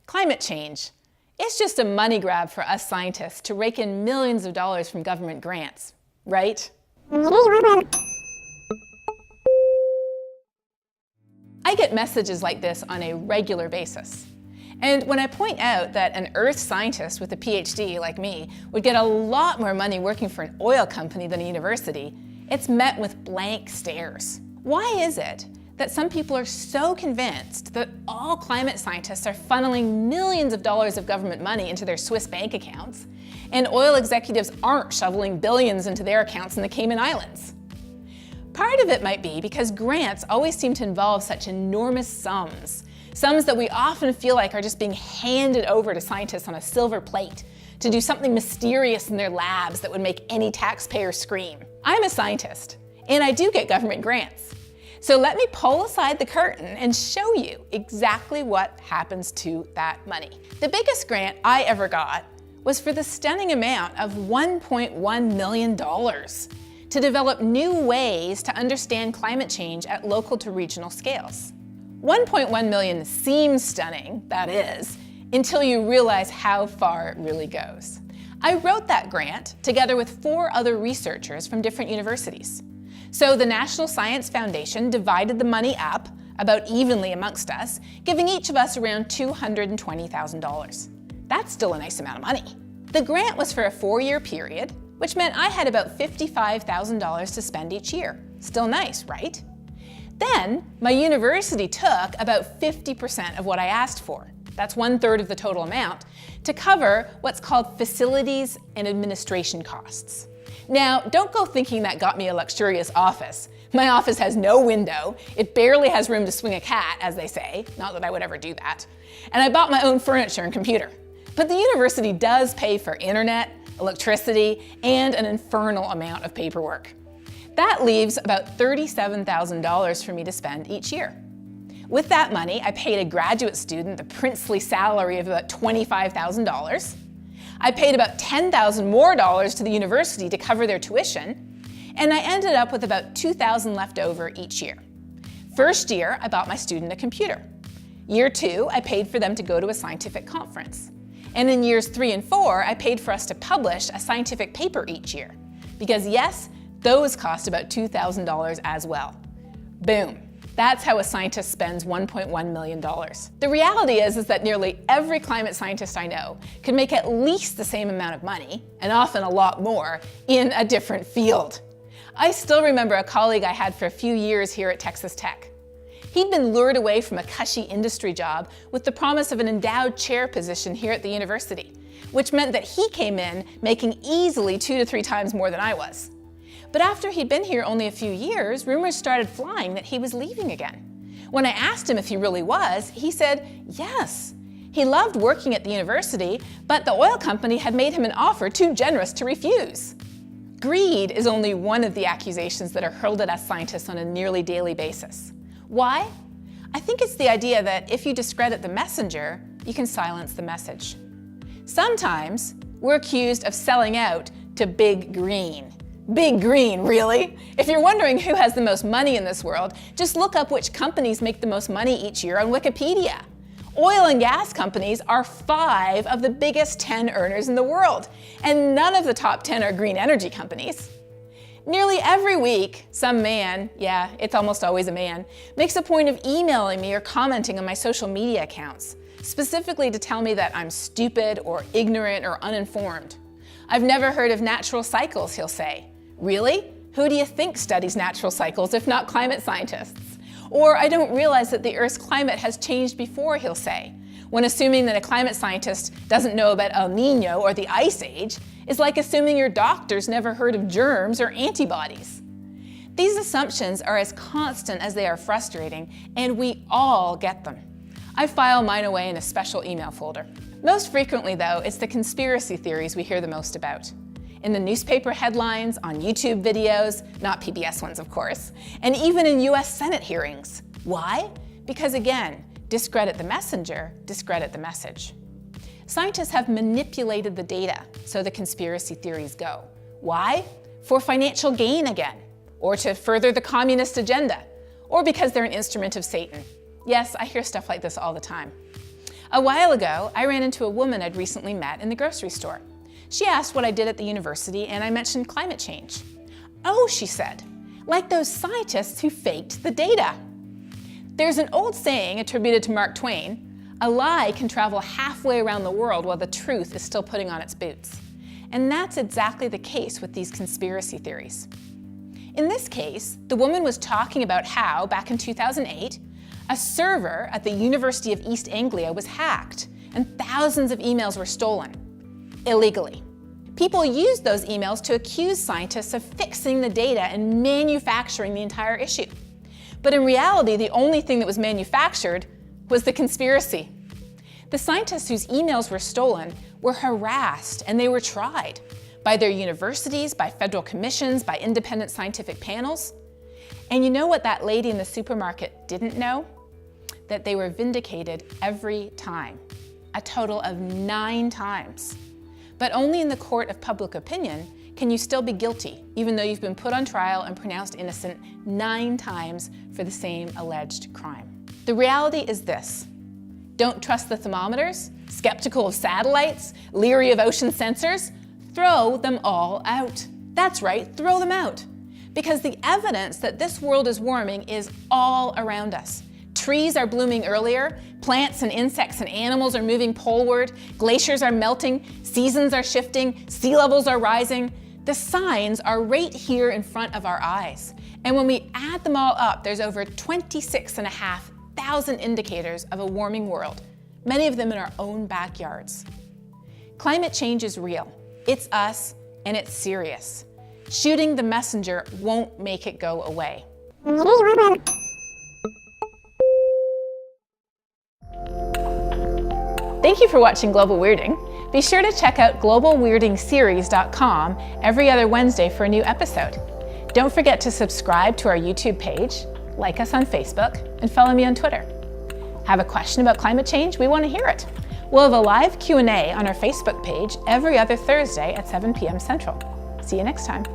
Climate change. It's just a money grab for us scientists to rake in millions of dollars from government grants, right? I get messages like this on a regular basis. And when I point out that an earth scientist with a PhD like me would get a lot more money working for an oil company than a university, it's met with blank stares. Why is it that some people are so convinced that all climate scientists are funneling millions of dollars of government money into their Swiss bank accounts, and oil executives aren't shoveling billions into their accounts in the Cayman Islands? Part of it might be because grants always seem to involve such enormous sums that we often feel like are just being handed over to scientists on a silver plate to do something mysterious in their labs that would make any taxpayer scream. I'm a scientist, and I do get government grants. So let me pull aside the curtain and show you exactly what happens to that money. The biggest grant I ever got was for the stunning amount of $1.1 million to develop new ways to understand climate change at local to regional scales. 1.1 million seems stunning, that is, until you realize how far it really goes. I wrote that grant together with 4 other researchers from different universities. So the National Science Foundation divided the money up about evenly amongst us, giving each of us around $220,000. That's still a nice amount of money. The grant was for a 4-year period, which meant I had about $55,000 to spend each year. Still nice, right? Then my university took about 50% of what I asked for. That's 1/3 of the total amount, to cover what's called facilities and administration costs. Now, don't go thinking that got me a luxurious office. My office has no window, it barely has room to swing a cat, as they say, not that I would ever do that, and I bought my own furniture and computer. But the university does pay for internet, electricity, and an infernal amount of paperwork. That leaves about $37,000 for me to spend each year. With that money, I paid a graduate student the princely salary of about $25,000. I paid about $10,000 more to the university to cover their tuition, and I ended up with about $2,000 left over each year. First year, I bought my student a computer. Year 2, I paid for them to go to a scientific conference. And in years 3 and 4, I paid for us to publish a scientific paper each year. Because yes, those cost about $2,000 as well. Boom. That's how a scientist spends $1.1 million. The reality is that nearly every climate scientist I know can make at least the same amount of money, and often a lot more, in a different field. I still remember a colleague I had for a few years here at Texas Tech. He'd been lured away from a cushy industry job with the promise of an endowed chair position here at the university, which meant that he came in making easily 2 to 3 times more than I was. But after he'd been here only a few years, rumors started flying that he was leaving again. When I asked him if he really was, he said yes. He loved working at the university, but the oil company had made him an offer too generous to refuse. Greed is only one of the accusations that are hurled at us scientists on a nearly daily basis. Why? I think it's the idea that if you discredit the messenger, you can silence the message. Sometimes we're accused of selling out to Big Green. Big Green, really? If you're wondering who has the most money in this world, just look up which companies make the most money each year on Wikipedia. Oil and gas companies are 5 of the biggest 10 earners in the world, and none of the top 10 are green energy companies. Nearly every week, some man, yeah, it's almost always a man, makes a point of emailing me or commenting on my social media accounts, specifically to tell me that I'm stupid or ignorant or uninformed. I've never heard of natural cycles, he'll say. Really? Who do you think studies natural cycles if not climate scientists? Or I don't realize that the Earth's climate has changed before, he'll say, when assuming that a climate scientist doesn't know about El Nino or the Ice Age is like assuming your doctor's never heard of germs or antibodies. These assumptions are as constant as they are frustrating, and we all get them. I file mine away in a special email folder. Most frequently, though, it's the conspiracy theories we hear the most about. In the newspaper headlines, on YouTube videos, not PBS ones, of course, and even in US Senate hearings. Why? Because again, discredit the messenger, discredit the message. Scientists have manipulated the data so the conspiracy theories go. Why? For financial gain again, or to further the communist agenda, or because they're an instrument of Satan. Yes, I hear stuff like this all the time. A while ago, I ran into a woman I'd recently met in the grocery store. She asked what I did at the university, and I mentioned climate change. "Oh," she said, "like those scientists who faked the data." There's an old saying attributed to Mark Twain: "A lie can travel halfway around the world while the truth is still putting on its boots." And that's exactly the case with these conspiracy theories. In this case, the woman was talking about how, back in 2008, a server at the University of East Anglia was hacked and thousands of emails were stolen, illegally. People used those emails to accuse scientists of fixing the data and manufacturing the entire issue. But in reality, the only thing that was manufactured was the conspiracy. The scientists whose emails were stolen were harassed and they were tried by their universities, by federal commissions, by independent scientific panels. And you know what that lady in the supermarket didn't know? That they were vindicated every time, a total of 9 times. But only in the court of public opinion can you still be guilty, even though you've been put on trial and pronounced innocent 9 times for the same alleged crime. The reality is this: don't trust the thermometers, skeptical of satellites, leery of ocean sensors, throw them all out. That's right, throw them out. Because the evidence that this world is warming is all around us. Trees are blooming earlier, plants and insects and animals are moving poleward, glaciers are melting, seasons are shifting, sea levels are rising. The signs are right here in front of our eyes. And when we add them all up, there's over 26,500 indicators of a warming world, many of them in our own backyards. Climate change is real. It's us, and it's serious. Shooting the messenger won't make it go away. Thank you for watching Global Weirding. Be sure to check out globalweirdingseries.com every other Wednesday for a new episode. Don't forget to subscribe to our YouTube page, like us on Facebook, and follow me on Twitter. Have a question about climate change? We want to hear it. We'll have a live Q&A on our Facebook page every other Thursday at 7 p.m. Central. See you next time.